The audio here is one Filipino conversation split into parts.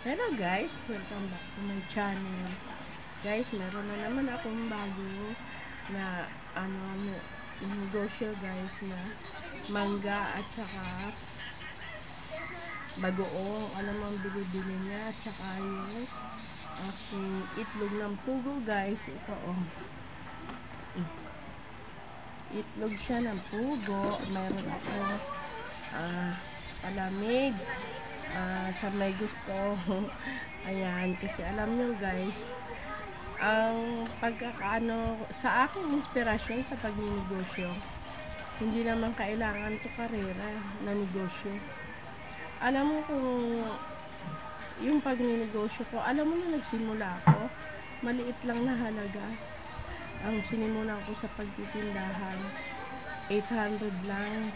Hello guys, welcome back to my channel. Guys, meron na naman akong bago na negosyo guys, na mangga at saka bagoong. Alam mo ang bili-bili niya, at saka yung aking itlog ng pugo guys. Ito itlog siya ng pugo. Meron ako palamig sa may gusto. Ayan, kasi alam nyo guys, ang pagkakaano sa aking inspirasyon sa pagninegosyo, hindi naman kailangan to karera na negosyo. Alam mo kung yung pagninegosyo ko, alam mo na nagsimula ako, maliit lang na halaga ang sinimulan ko sa pagtitindahan, 800 lang.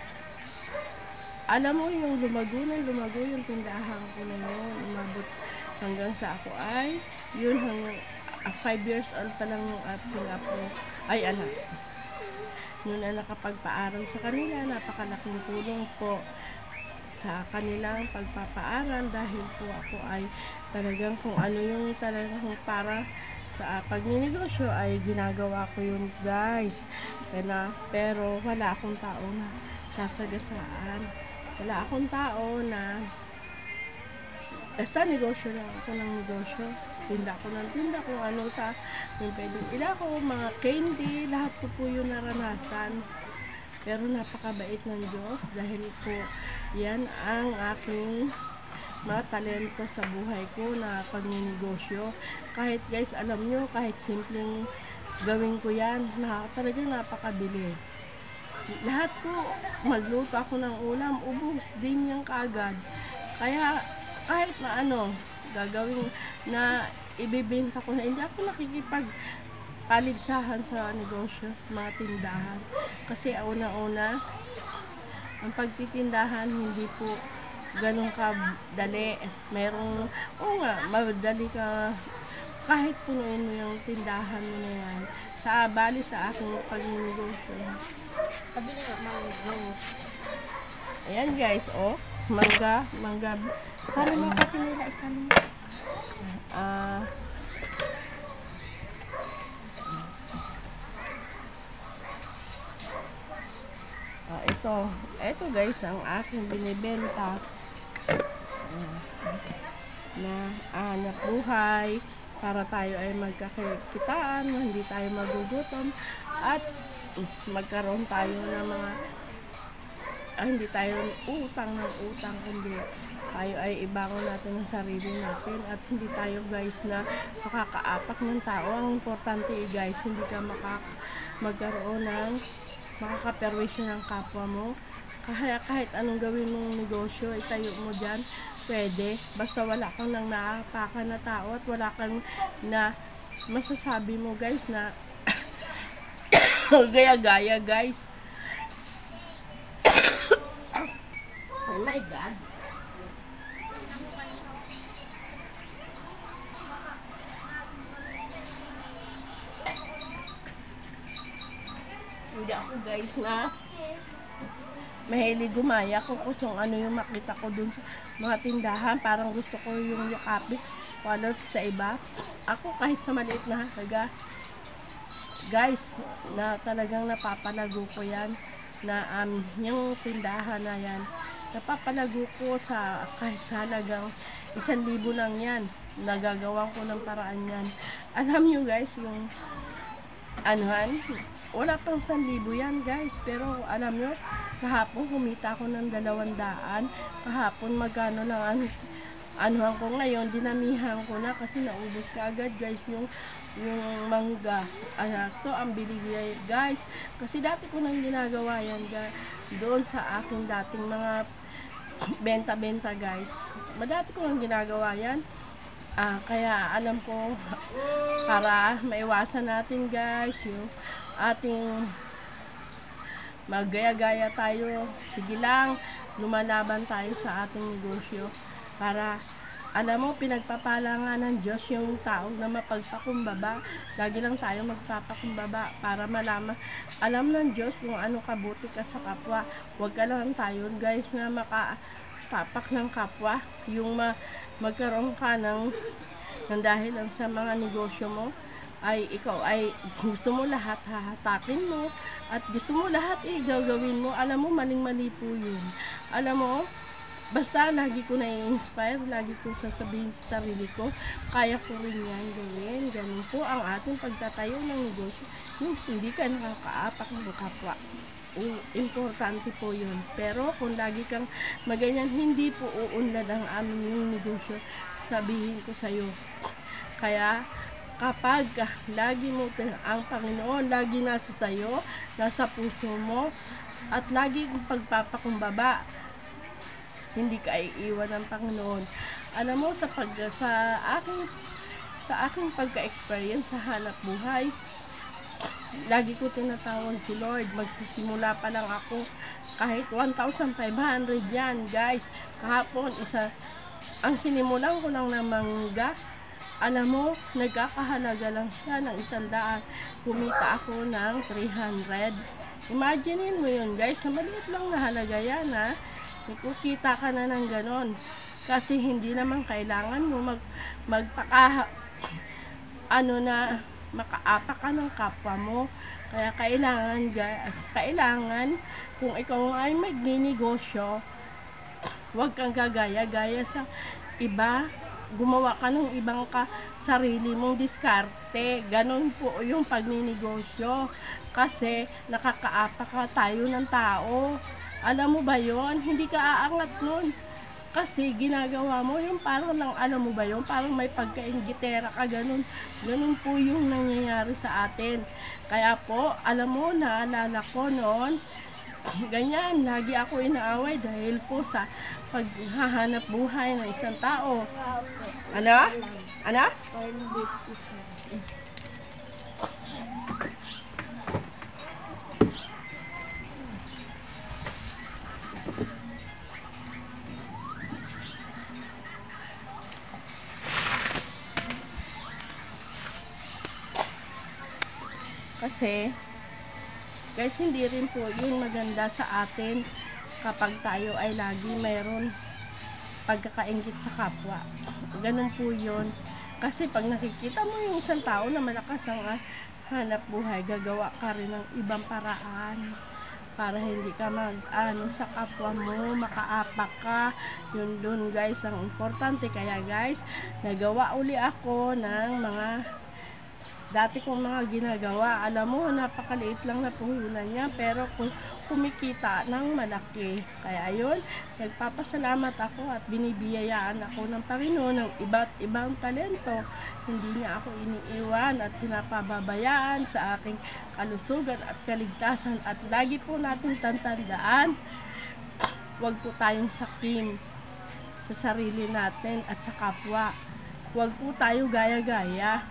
Alam mo yung lumago yung tindahan ko na yun, umabot hanggang sa ako ay yun, hanggang 5 years old pa lang yung ating apo ay anak. Yun na nakapagpaaral sa kanila, napakalaking tulong po sa kanilang pagpapaaral, dahil po ako ay talagang kung ano yung talagang para sa pagninegosyo ay ginagawa ko yun guys. Pero wala akong tao na sasagasaan. Wala akong tao na basta negosyo lang ako ng negosyo. Tinda ko ng tinda kung ano sa yung pwedeng ila ko, mga candy, lahat ko po yung naranasan. Pero napakabait ng Diyos dahil po yan ang aking mga talento sa buhay ko na pagninegosyo. Kahit guys, alam nyo, kahit simpleng gawin ko yan, talagang napakabili. Lahat po, magluto ako ng ulam, ubos din yan kaagad. Kaya kahit na gagawin na ibibenta ko na, hindi ako nakikipagpaligsahan sa negosyo, sa mga tindahan. Kasi una-una, ang pagtitindahan hindi po ganun kadali. Merong, madali ka, kahit punuin mo yung tindahan mo na yan. Bali sa aking pagninegosyo. Kabili nga, mango. Ayan guys, mangga. Sana mo pati nila isang ito guys ang aking binibenta na anak buhay, para tayo ay magkakitaan, hindi tayo magugutom, at magkaroon tayo ng mga hindi tayo utang, kundi tayo ay ibangon natin ang sarili natin, at hindi tayo guys na makakaapak ng tao. Ang importante guys, hindi ka magkaroon ng makakaperwisyo ng kapwa mo. Kahit anong gawin mong negosyo, itayo mo dyan, pwede. Basta wala kang nang naapakan na tao, at wala kang na masasabi mo guys na gaya-gaya guys. Oh my God. Hindi ako guys na mahilig gumaya ko kung ano yung makita ko dun sa mga tindahan. Parang gusto ko yung yakapit follow sa iba. Ako kahit sa maliit na halaga guys, na talagang napapalago ko yan, na yung tindahan na yan, napapalago ko sa kahit sa halagang 1,000 lang yan, nagagawa ko ng paraan yan. Alam nyo guys, yung wala pang 1,000 yan guys, pero alam nyo, kahapon kumita ko ng 200. Kahapon magkano lang ko ngayon, dinamihan ko na kasi naubos ka agad guys yung mangga. To ang bili guys, kasi dati ko nang ginagawa yan doon sa aking dating mga benta guys. Madati ko nang ginagawa yan. Kaya alam ko, para maiwasan natin guys yung ating maggaya-gaya tayo, sige lang, lumalaban tayo sa ating negosyo, para alam mo, pinagpapala nga ng Diyos yung tao na mapagpakumbaba. Lagi lang tayo magpapakumbaba para alam ng Diyos kung ano kabuti ka sa kapwa. Huwag ka lang tayo guys na pagpapak ng kapwa, yung magkaroon ka ng dahil lang sa mga negosyo mo, ay ikaw ay gusto mo lahat hahatakin mo at gusto mo lahat gagawin mo. Alam mo, maling-mali po yun. Alam mo, basta lagi ko na-inspire, lagi ko sasabihin sa sarili ko, kaya ko rin yan gawin. Ganun po ang ating pagtatayo ng negosyo. Yung hindi ka nakakaapak ng kapwa. Importante po yun. Pero kung lagi kang maganyan, hindi po uunlad ang aming yung negosyo. Sabihin ko sa'yo. Kaya kapag lagi mo ang Panginoon lagi nasa sayo, nasa puso mo, at lagi kong pagpapakumbaba, hindi ka iiwan ng Panginoon. Alam mo, sa aking pagka-experience sa hanap buhay, lagi ko tinatawag si Lord. Magsisimula pa lang ako, kahit 1,500 yan, guys. Kahapon, ang sinimulan ko lang ng mangga, alam mo, nagkakahalaga lang siya ng 100. Kumita ako ng 300. Imaginein mo yun, guys. Sa maliit lang na halaga yan, ha. Kukita ka na ng ganon. Kasi hindi naman kailangan mo makaapa ka ng kapwa mo. Kaya kailangan kung ikaw ay magninegosyo, huwag kang gagaya-gaya sa iba. Gumawa ka ng ibang sarili mong diskarte. Ganon po yung pagninegosyo. Kasi nakakaapa ka tayo ng tao. Alam mo ba yon? Hindi ka aangat nun. Kasi ginagawa mo yung parang alam mo ba yon? Parang may pagkaingitera ka, ganon. Ganon po yung nangyayari sa atin. Kaya po, alam mo, naalala ko noon, ganyan, lagi ako inaaway dahil po sa paghahanap buhay ng isang tao. Ano? Ano? Kasi guys, hindi rin po yun maganda sa atin kapag tayo ay lagi mayroon pagkakaingit sa kapwa. Ganun po yun. Kasi pag nakikita mo yung isang tao na malakas ang hanap buhay, gagawa ka rin ng ibang paraan para hindi ka sa kapwa mo, makaapak ka. Yun dun, guys, ang importante. Kaya guys, nagawa uli ako ng mga dati kong mga ginagawa. Alam mo, napakaliit lang na puhunan niya, pero kumikita ng malaki. Kaya ayun, nagpapasalamat ako at binibiyayaan ako ng Panginoon ng iba't ibang talento. Hindi niya ako iniiwan at pinapababayaan sa aking kalusugan at kaligtasan. At lagi po natin tandaan, huwag po tayong sakim sa sarili natin at sa kapwa. Huwag po tayo gaya-gaya.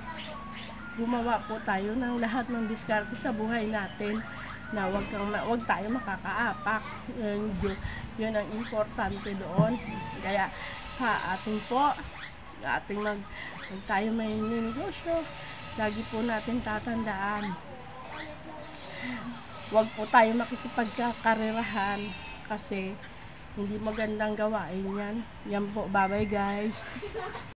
Gumawa po tayo ng lahat ng diskarte sa buhay natin na wag tayo makakaapak. Yun ang importante doon. Kaya sa ating po, tayo may negosyo, lagi po natin tatandaan, wag po tayo makikipagkakarerahan kasi hindi magandang gawain yan. Yan po, bye bye guys.